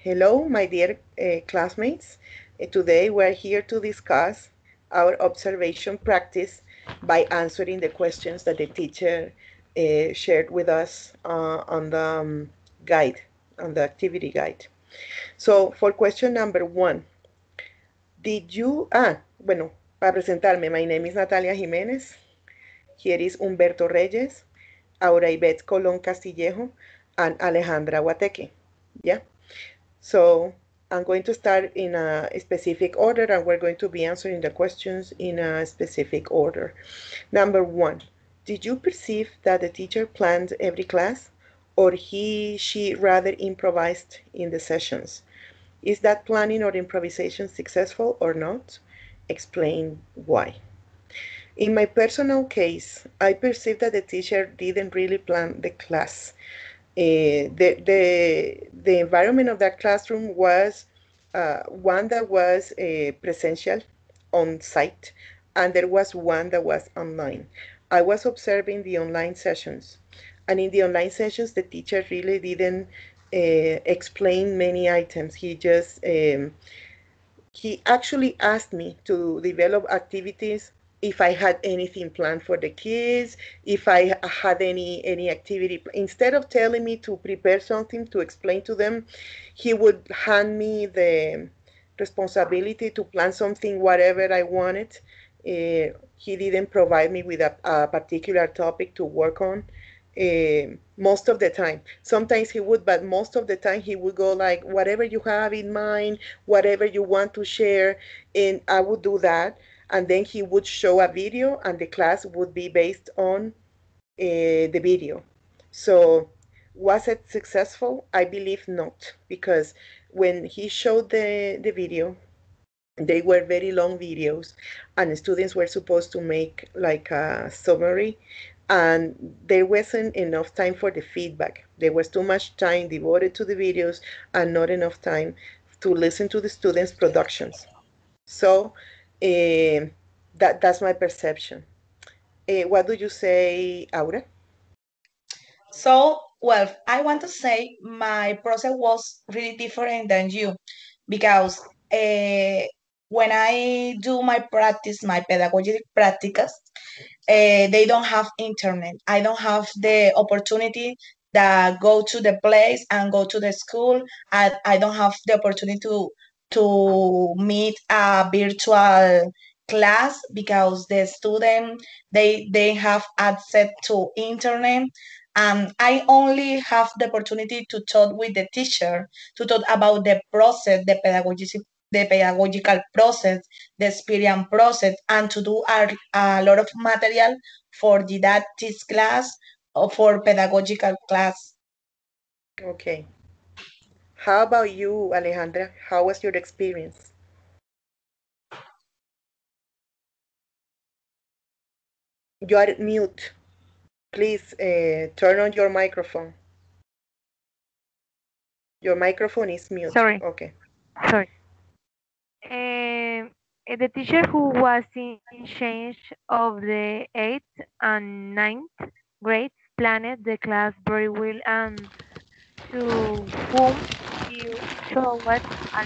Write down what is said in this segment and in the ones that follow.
Hello, my dear classmates. Today we're here to discuss our observation practice by answering the questions that the teacher shared with us on the guide, on the activity guide. So, for question number 1, bueno, para presentarme, my name is Natalia Jiménez. Here is Humberto Reyes, Aura Ivette Colón Castillejo, and Alejandra Guateque. Yeah? So I'm going to start in a specific order, and we're going to be answering the questions in a specific order. Number 1, did you perceive that the teacher planned every class, or she rather improvised in the sessions? Is that planning or improvisation successful or not? Explain why. In my personal case, I perceived that the teacher didn't really plan the class. The environment of that classroom was one that was presential on site, and there was one that was online. I was observing the online sessions, and in the online sessions, the teacher really didn't explain many items. He actually asked me to develop activities if I had anything planned for the kids, if I had any activity. Instead of telling me to prepare something to explain to them, he would hand me the responsibility to plan something, whatever I wanted. He didn't provide me with a particular topic to work on. Most of the time. Sometimes he would, but most of the time he would go like, whatever you have in mind, whatever you want to share, and I would do that. And then he would show a video, and the class would be based on the video. So was it successful? I believe not, because when he showed the video, they were very long videos, and students were supposed to make like a summary, and there wasn't enough time for the feedback. There was too much time devoted to the videos and not enough time to listen to the students' productions. So that's my perception. What do you say, Aura? So, well, I want to say my process was really different than you because when I do my practice, my pedagogic practicas, they don't have internet. I don't have the opportunity that go to the place and go to the school. I don't have the opportunity to meet a virtual class because the student they have access to internet. I only have the opportunity to talk with the teacher to talk about the process, the pedagogical process, the experience process, and to do a lot of material for didactics class or for pedagogical class. Okay. How about you, Alejandra? How was your experience? You are mute. Please turn on your microphone. Your microphone is mute. Sorry, Okay. sorry. The teacher who was in charge of the 8th and 9th grades planned the class very well, and to whom she showed a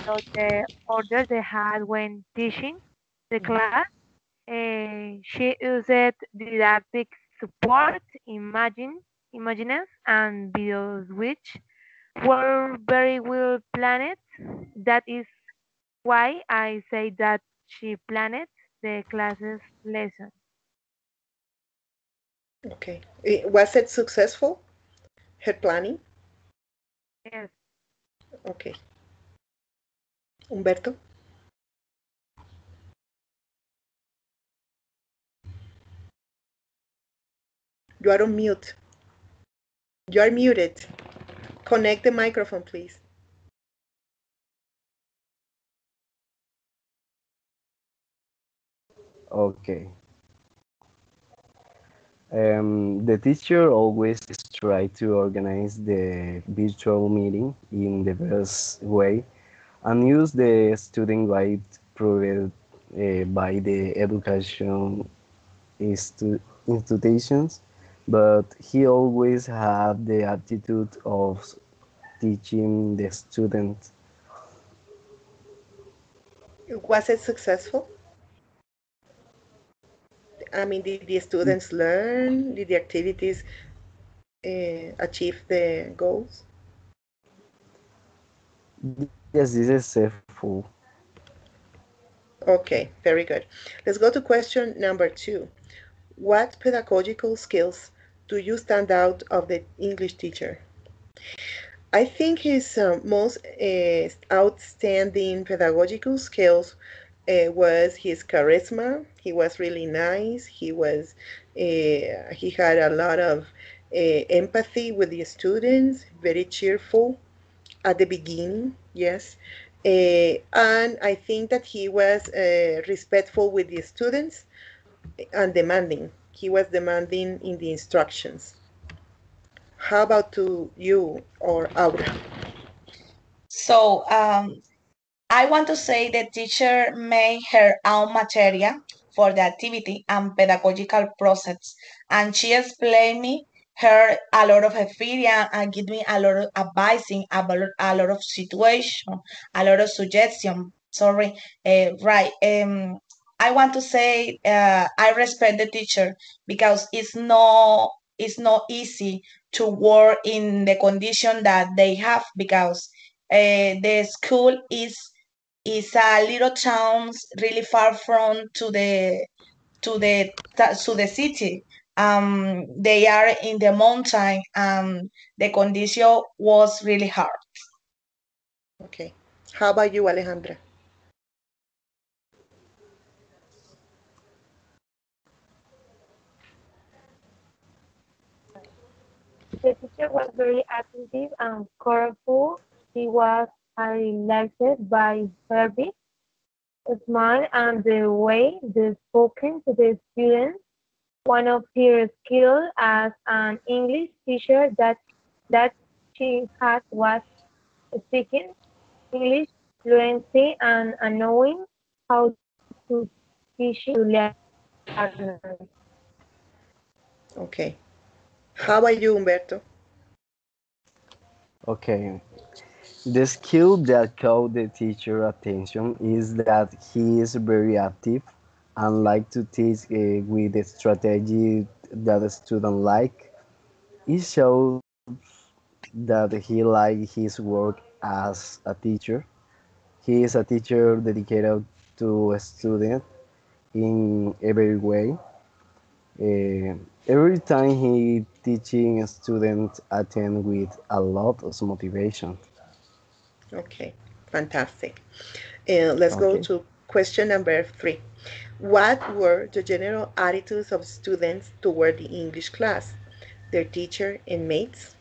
lot the order they had when teaching the class. She used didactic support, images, and videos which were very well planned. That is why I say that she planned the classes lesson. Okay. Was it successful? Her planning? Yes. Okay. Humberto? You are on mute. You are muted. Connect the microphone, please. Okay. The teacher always try to organize the virtual meeting in the best way and use the student guide provided by the education institutions, but he always had the attitude of teaching the students Was it successful? I mean, did the students learn? Did the activities achieve the goals? Yes, this is full. Okay, very good. Let's go to question number 2. What pedagogical skills do you stand out of the English teacher? I think his most outstanding pedagogical skills was his charisma. He was really nice. He had a lot of empathy with the students, very cheerful at the beginning, yes. And I think that he was respectful with the students and demanding. He was demanding in the instructions. How about to you or Aura? So I want to say the teacher made her own material for the activity and pedagogical process, and she explained me her a lot of experience and give me a lot of advising about a lot of situation, a lot of suggestion. Sorry, right. I want to say I respect the teacher because it's not easy to work in the condition that they have because the school is a little town really far from to the city. They are in the mountain. The condition was really hard. Okay. How about you, Alejandra? The teacher was very attentive and careful. She was highlighted by her big smile and the way they spoken to the students. One of her skills as an English teacher that she had was speaking English fluency and knowing how to teach to learners. Okay. How about you, Humberto? Okay. The skill that caught the teacher attention is that he is very active and like to teach with a strategy that the student like. It shows that he like his work as a teacher. He is a teacher dedicated to a student in every way. Every time he teaching students attend with a lot of motivation. Okay. Fantastic. Let's go Okay. to question number 3. What were the general attitudes of students toward the English class, their teacher and mates?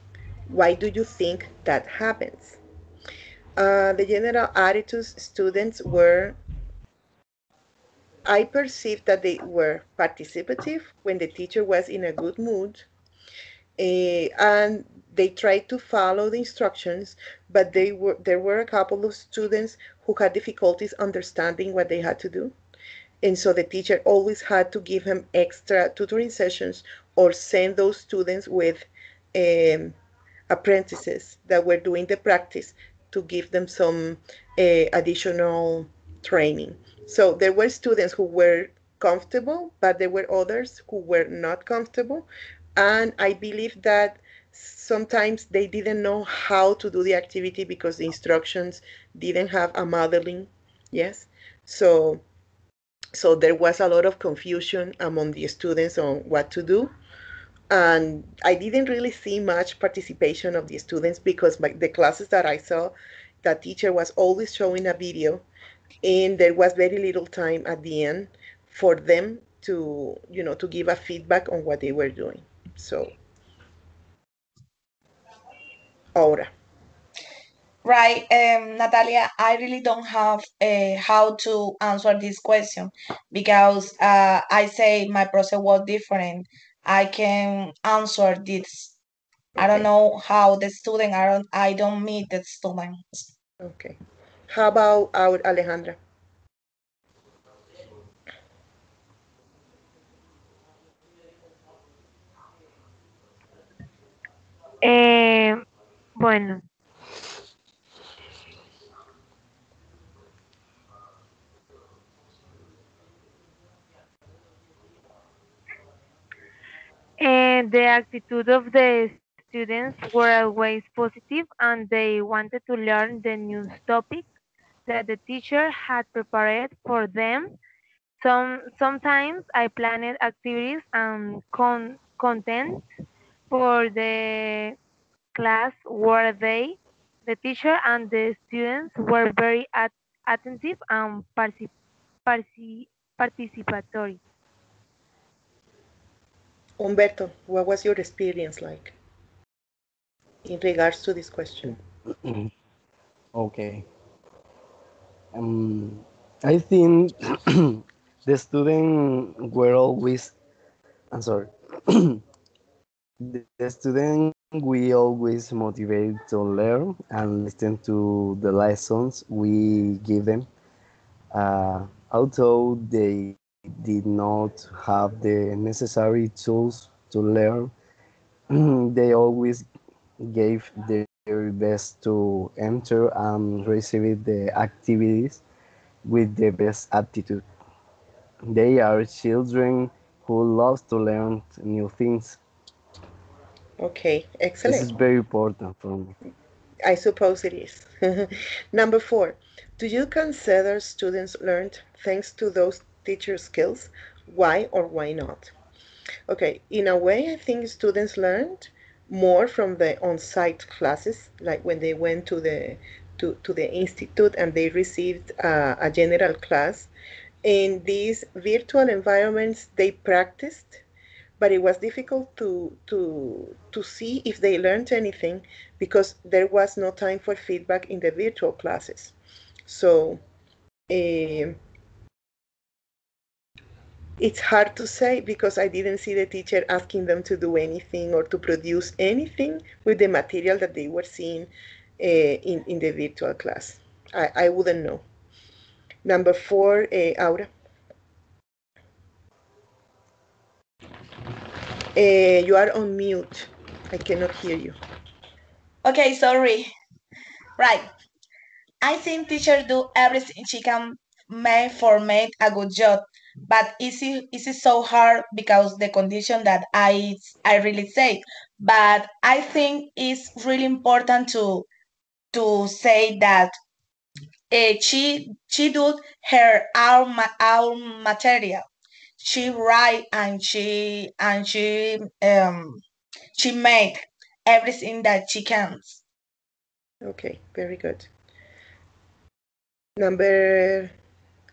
Why do you think that happens? The general attitudes students were, I perceived that they were participative when the teacher was in a good mood, and they tried to follow the instructions, but there were a couple of students who had difficulties understanding what they had to do. And so the teacher always had to give him extra tutoring sessions or send those students with um, apprentices that were doing the practice to give them some additional training. So there were students who were comfortable, but there were others who were not comfortable. And I believe that sometimes they didn't know how to do the activity because the instructions didn't have a modeling. Yes. So so there was a lot of confusion among the students on what to do. And I didn't really see much participation of the students because the classes that I saw, the teacher was always showing a video, and there was very little time at the end for them to, to give a feedback on what they were doing. So, ahora. Right, Natalia, I really don't have how to answer this question because I say my process was different. I can answer this. I don't Okay, know how the student. I don't meet the student. okay. How about our Alejandra? Eh, bueno, The attitude of the students were always positive and they wanted to learn the new topic that the teacher had prepared for them. Sometimes I planned activities and content for the class where the teacher and the students were very attentive and partici- participatory. Umberto, what was your experience like in regards to this question? Okay. I think the students were always, I'm sorry, the student we always motivate to learn and listen to the lessons we give them. Although they did not have the necessary tools to learn, they always gave their best to enter and receive the activities with the best attitude. They are children who love to learn new things. Okay, This excellent. is very important for me. I suppose it is. Number 4, do you consider students learned thanks to those teacher skills? Why or why not? Okay, in a way, I think students learned more from the on-site classes, like when they went to the institute and they received a general class. In these virtual environments, they practiced, but it was difficult to see if they learned anything because there was no time for feedback in the virtual classes. So um it's hard to say because I didn't see the teacher asking them to do anything or to produce anything with the material that they were seeing in the virtual class. I wouldn't know. Number 4, Aura. You are on mute. I cannot hear you. Okay, sorry. Right. I think teachers do everything she can make a good job, but is it so hard because the condition that I really say. But I think it's really important to say that she do her own material. She write and she made everything that she can. Okay, very good.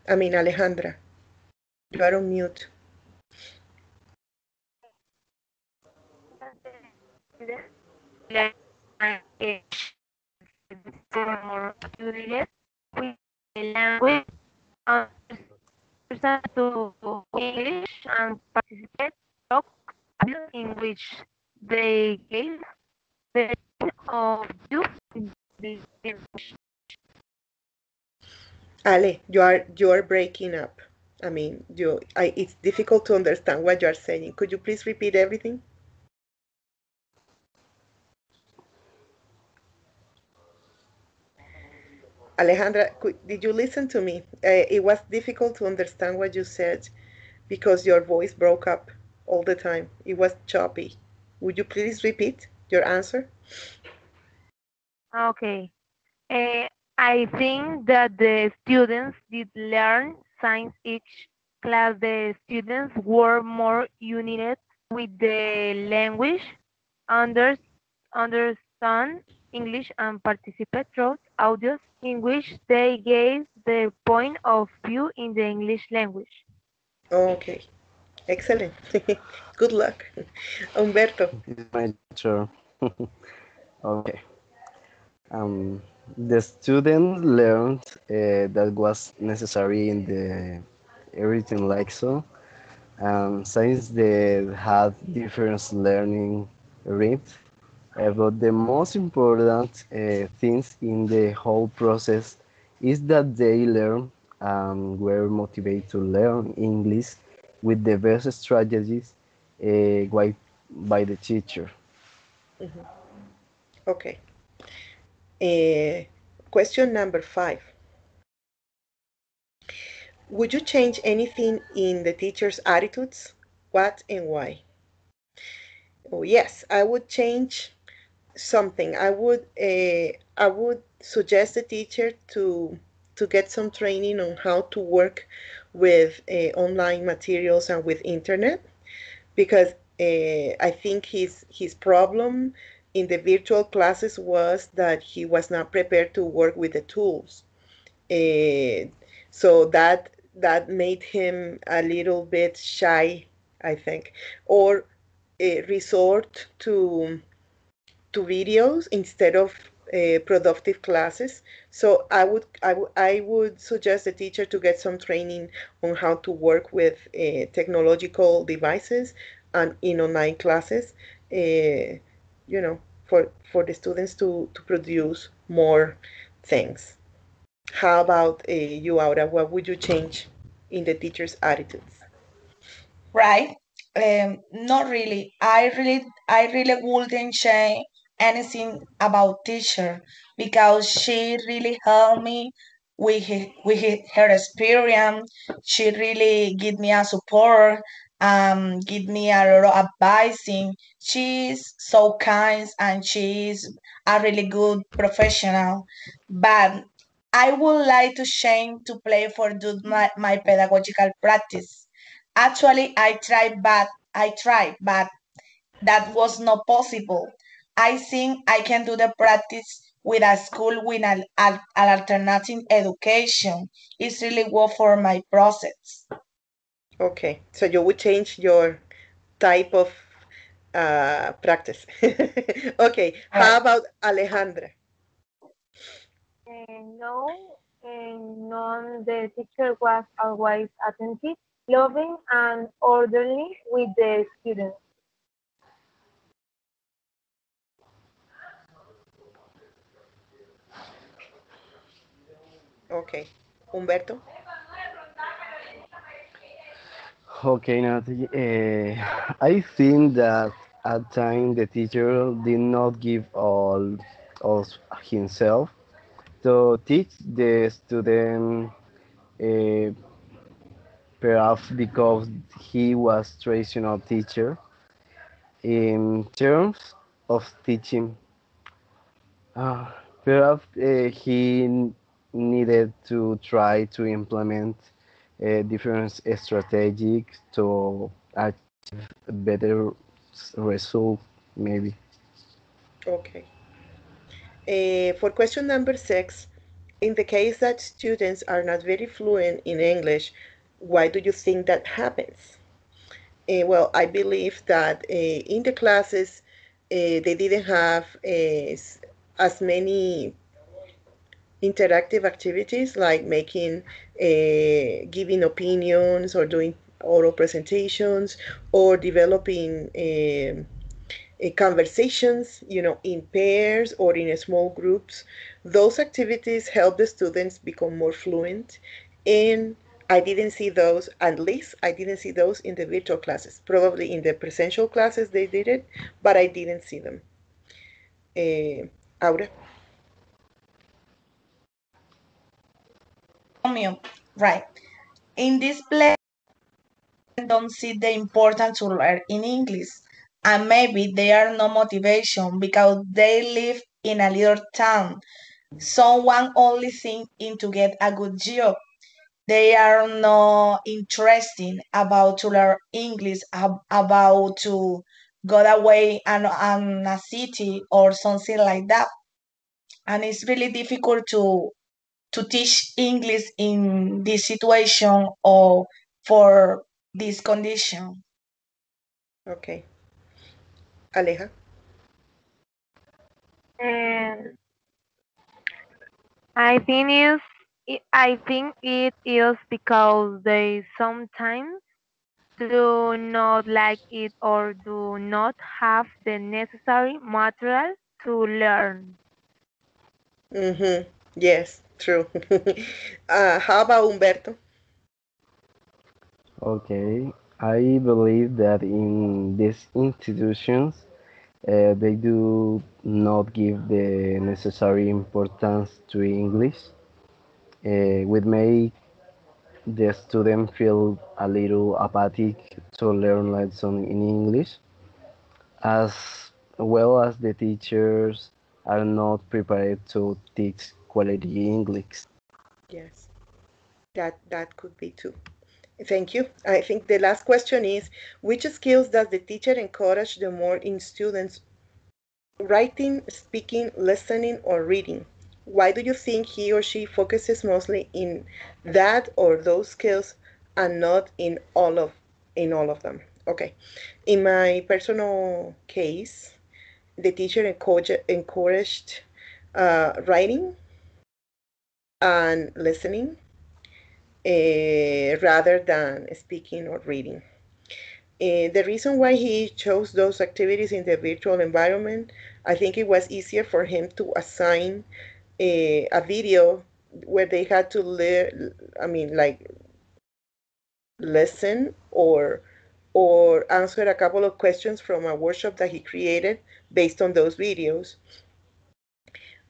Alejandra, you are on mute. For more curious with the language, understand to English and participate talk in which they gave the of you the Ale, you are breaking up. It's difficult to understand what you are saying. Could you please repeat everything? Alejandra, did you listen to me? It was difficult to understand what you said because your voice broke up all the time. It was choppy. Would you please repeat your answer? Okay. Uh, I think that the students did learn science each class. The students were more united with the language, under, understand English, and participate through audios in which they gave their point of view in the English language. Okay, excellent. Good luck. Humberto. This is my turn. Okay. Um, the student learned that was necessary in the everything like so. Since they had different learning rates, but the most important things in the whole process is that they learn and were motivated to learn English with the best strategies by the teacher. Mhm. Okay. Question number 5. Would you change anything in the teacher's attitudes? What and why? Oh yes, I would change something. I would suggest the teacher to get some training on how to work with online materials and with internet, because I think his problem in the virtual classes was that he was not prepared to work with the tools. Uh, so that made him a little bit shy, I think, or resort to videos instead of productive classes. So I would suggest the teacher to get some training on how to work with technological devices and in online classes, uh, for the students to produce more things. How about you, Aura? What would you change in the teacher's attitudes? Right? Not really. I really wouldn't say anything about teacher because she really helped me with her experience. She really give me a support, give me a lot of advising. She's so kind and she's a really good professional. But I would like to change to play for do my pedagogical practice. Actually, I tried, but that was not possible. I think I can do the practice with a school with an alternative education. It's really work for my process. Okay, so you would change your type of practice. Okay, how Right. about Alejandra? No, none. The teacher was always attentive, loving, and orderly with the students. Okay, Humberto? Okay, Natalie. I think that at time the teacher did not give all of himself to teach the student, uh, perhaps because he was traditional teacher in terms of teaching. Uh, Perhaps he needed to try to implement different strategies to achieve a better result, maybe. Okay. For question number 6, in the case that students are not very fluent in English, why do you think that happens? Well, I believe that in the classes, they didn't have as many interactive activities like giving opinions or doing oral presentations or developing conversations, in pairs or in small groups. Those activities help the students become more fluent, and I didn't see those, at least I didn't see those in the virtual classes. Probably in the presential classes they did it, but I didn't see them. Aura? Romeo, right. In this place, I don't see the importance to learn in English. And maybe they are no motivation because they live in a little town. Someone only thinking to get a good job. They are not interested about to learn English, about to go away and a city or something like that. And it's really difficult to teach English in this situation or for this condition. Okay. Aleja? And I think it is because they sometimes do not like it or do not have the necessary material to learn. Mm-hmm. Yes, true. How about Humberto? Okay, I believe that in these institutions, they do not give the necessary importance to English, which make the student feel a little apathic to learn lesson in English. as well as the teachers are not prepared to teach quality English. Yes, that could be too. Thank you. I think the last question is, which skills does the teacher encourage the more in students? Writing, speaking, listening, or reading? Why do you think he or she focuses mostly in that or those skills and not in all of them? Okay. In my personal case, the teacher encouraged writing and listening rather than speaking or reading. The reason why he chose those activities in the virtual environment, I think it was easier for him to assign a video where they had to like listen or answer a couple of questions from a workshop that he created based on those videos.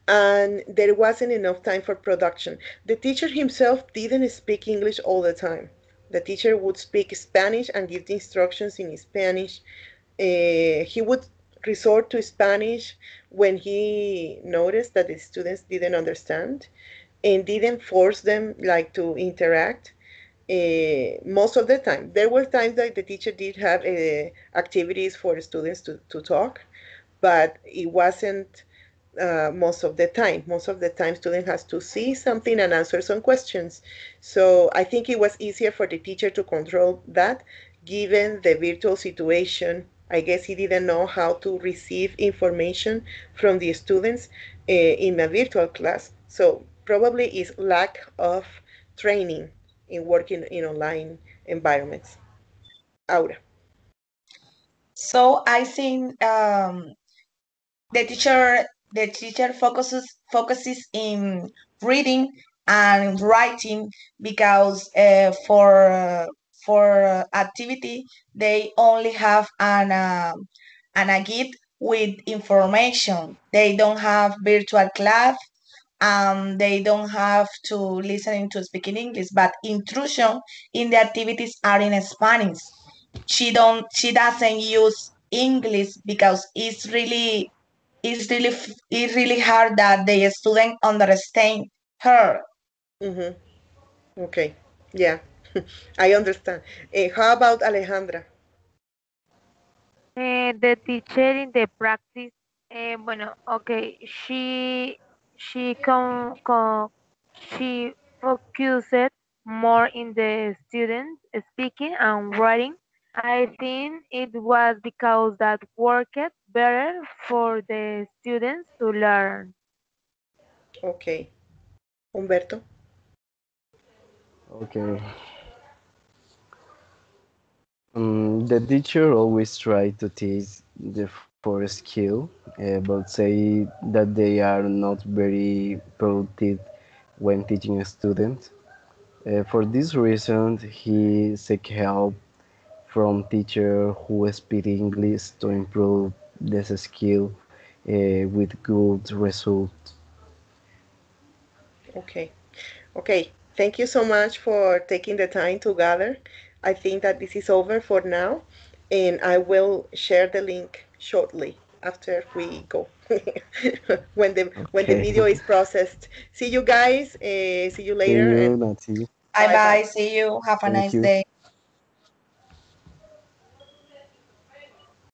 And there wasn't enough time for production. The teacher himself didn't speak English all the time. The teacher would speak Spanish and give the instructions in Spanish. He would resort to Spanish when he noticed that the students didn't understand and didn't force them like to interact. Most of the time, there were times that the teacher did have activities for students to talk, but it wasn't most of the time. Most of the time, student has to see something and answer some questions. So I think it was easier for the teacher to control that, given the virtual situation. I guess he didn't know how to receive information from the students in a virtual class. So probably is lack of training in working in online environments. Aura. So I think the teacher focuses in reading and writing because for activity they only have an a guide with information. They don't have virtual class. They don't have to listen to speaking English, but intrusion in the activities are in Spanish. She doesn't use English because it's really hard that the student understand her. Mm-hmm. Okay. Yeah, I understand. How about Alejandra? The teacher in the practice, bueno, okay, she focused more in the students speaking and writing. I think it was because that worked better for the students to learn. Okay. Humberto? Okay. The teacher always try to teach the first skill, but say that they are not very productive when teaching a student. For this reason, he seek help from teacher who speak English to improve this skill with good result. Okay. Okay. Thank you so much for taking the time to gather. I think that this is over for now, and I will share the link shortly after we go when the Okay. video is processed. See you guys. See you See later, you, and Nati. Bye bye bye. bye. See you. Have a Thank nice you. day.